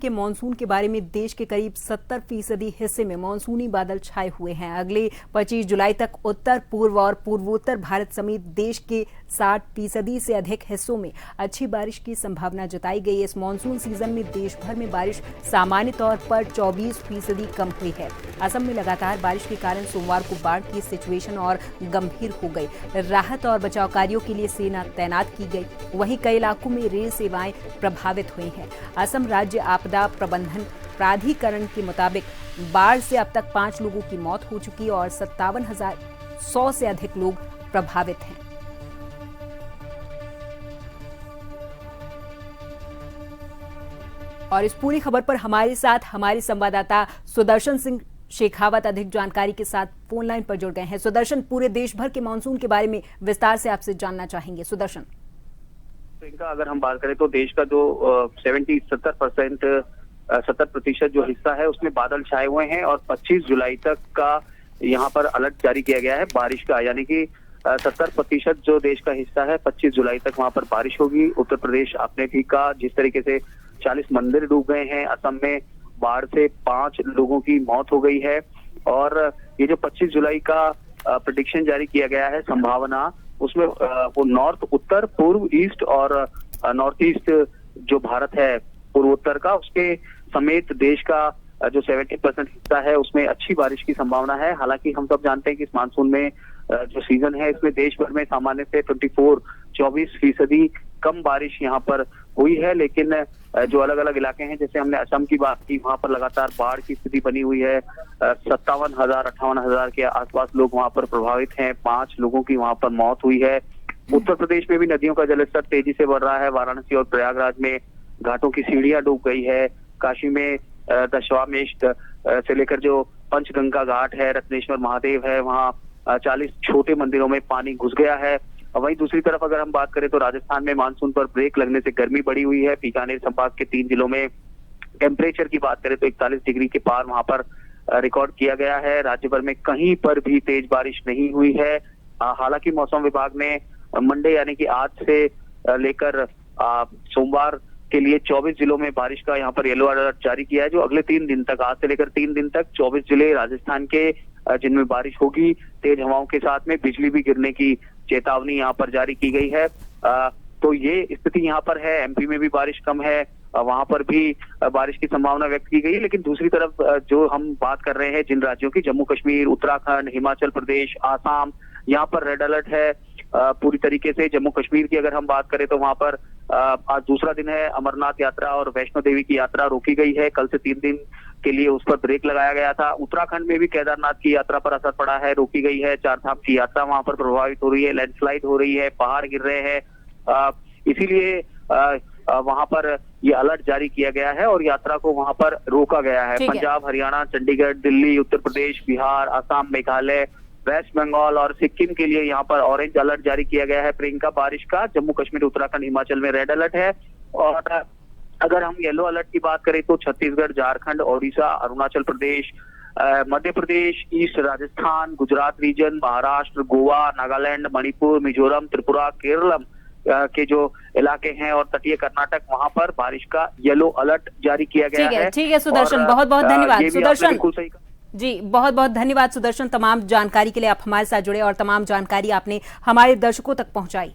के मानसून के बारे में देश के करीब 70% हिस्से में मानसूनी बादल छाए हुए हैं। अगले 25 जुलाई तक उत्तर पूर्व और पूर्वोत्तर भारत समेत देश के 60% से अधिक हिस्सों में अच्छी बारिश की संभावना जताई गई। इस मानसून सीजन में देश भर में बारिश सामान्य तौर पर 24% कम हुई है। असम में लगातार बारिश के कारण सोमवार को बाढ़ की सिचुएशन और गंभीर हो गई। राहत और बचाव कार्यों के लिए सेना तैनात की गई। वहीं कई इलाकों में रेल सेवाएं प्रभावित हुई हैं। असम राज्य आपदा प्रबंधन प्राधिकरण के मुताबिक बाढ़ से अब तक 5 लोगों की मौत हो चुकी और 57,100 से अधिक लोग प्रभावित हैं। और इस पूरी खबर पर हमारे साथ हमारे संवाददाता सुदर्शन सिंह शेखावत अधिक जानकारी के साथ फोन लाइन पर जुड़ गए हैं। सुदर्शन, पूरे देश भर के मानसून के बारे में विस्तार से आपसे जानना चाहेंगे। सुदर्शन, इनका अगर हम बात करें तो देश का जो 70% जो हिस्सा है उसमें बादल छाए हुए हैं और 25 जुलाई तक का यहाँ पर अलर्ट जारी किया गया है बारिश का, यानी कि 70% जो देश का हिस्सा है 25 जुलाई तक वहां पर बारिश होगी। उत्तर प्रदेश आपने भी कहा, जिस तरीके से 40 मंदिर डूब गए हैं। असम में बाढ़ से 5 लोगों की मौत हो गई है। और ये जो 25 जुलाई का प्रेडिक्शन जारी किया गया है, संभावना, उसमें वो नॉर्थ, उत्तर, पूर्व, ईस्ट और नॉर्थ ईस्ट जो भारत है पूर्वोत्तर का, उसके समेत देश का जो 70% हिस्सा है उसमें अच्छी बारिश की संभावना है। हालांकि हम सब जानते हैं कि इस मानसून में जो सीजन है इसमें देश भर में सामान्य से 24% कम बारिश यहाँ पर हुई है। लेकिन जो अलग अलग इलाके हैं, जैसे हमने असम की बात की, वहां पर लगातार बाढ़ की स्थिति बनी हुई है। 57,000-58,000 के आसपास लोग वहां पर प्रभावित हैं। 5 लोगों की वहां पर मौत हुई है। उत्तर प्रदेश में भी नदियों का जलस्तर तेजी से बढ़ रहा है। वाराणसी और प्रयागराज में घाटों की सीढ़ियां डूब गई है। काशी में दशाश्वमेध से लेकर जो पंचगंगा घाट है, रत्नेश्वर महादेव है, वहाँ 40 छोटे मंदिरों में पानी घुस गया है। वहीं दूसरी तरफ अगर हम बात करें तो राजस्थान में मानसून पर ब्रेक लगने से गर्मी बढ़ी हुई है। बीकानेर संभाग के 3 जिलों में टेम्परेचर की बात करें तो 41 डिग्री के पार वहां पर रिकॉर्ड किया गया है। राज्य भर में कहीं पर भी तेज बारिश नहीं हुई है। हालांकि मौसम विभाग ने मंडे यानी कि आज से लेकर सोमवार के लिए 24 जिलों में बारिश का यहाँ पर येलो अलर्ट जारी किया है, जो अगले 3 दिन तक, आज से लेकर 3 दिन तक 24 जिले राजस्थान के जिनमें बारिश होगी। तेज हवाओं के साथ में बिजली भी गिरने की चेतावनी यहाँ पर जारी की गई है। तो ये स्थिति यहाँ पर है। एमपी में भी बारिश कम है, वहां पर भी बारिश की संभावना व्यक्त की गई है। लेकिन दूसरी तरफ जो हम बात कर रहे हैं जिन राज्यों की, जम्मू कश्मीर, उत्तराखंड, हिमाचल प्रदेश, आसाम, यहाँ पर रेड अलर्ट है पूरी तरीके से। जम्मू कश्मीर की अगर हम बात करें तो वहां पर आज दूसरा दिन है। अमरनाथ यात्रा और वैष्णो देवी की यात्रा रोकी गई है। कल से 3 दिन के लिए उस पर ब्रेक लगाया गया था। उत्तराखंड में भी केदारनाथ की यात्रा पर असर पड़ा है, रोकी गई है। 4 धाम की यात्रा वहां पर प्रभावित हो रही है। लैंडस्लाइड हो रही है, पहाड़ गिर रहे हैं, इसीलिए वहां पर ये अलर्ट जारी किया गया है और यात्रा को वहां पर रोका गया है। पंजाब, हरियाणा, चंडीगढ़, दिल्ली, उत्तर प्रदेश, बिहार, असम, मेघालय, वेस्ट बंगाल और सिक्किम के लिए यहाँ पर ऑरेंज अलर्ट जारी किया गया है प्रियंका बारिश का। जम्मू कश्मीर, उत्तराखंड, हिमाचल में रेड अलर्ट है। और अगर हम येलो अलर्ट की बात करें तो छत्तीसगढ़, झारखंड, ओडिशा, अरुणाचल प्रदेश, मध्य प्रदेश, ईस्ट राजस्थान, गुजरात रीजन, महाराष्ट्र, गोवा, नागालैंड, मणिपुर, मिजोरम, त्रिपुरा, केरलम के जो इलाके हैं और तटीय कर्नाटक, वहां पर बारिश का येलो अलर्ट जारी किया गया है। ठीक है सुदर्शन, बहुत बहुत धन्यवाद सुदर्शन जी, बहुत बहुत धन्यवाद सुदर्शन, तमाम जानकारी के लिए आप हमारे साथ जुड़े और तमाम जानकारी आपने हमारे दर्शकों तक पहुंचाई।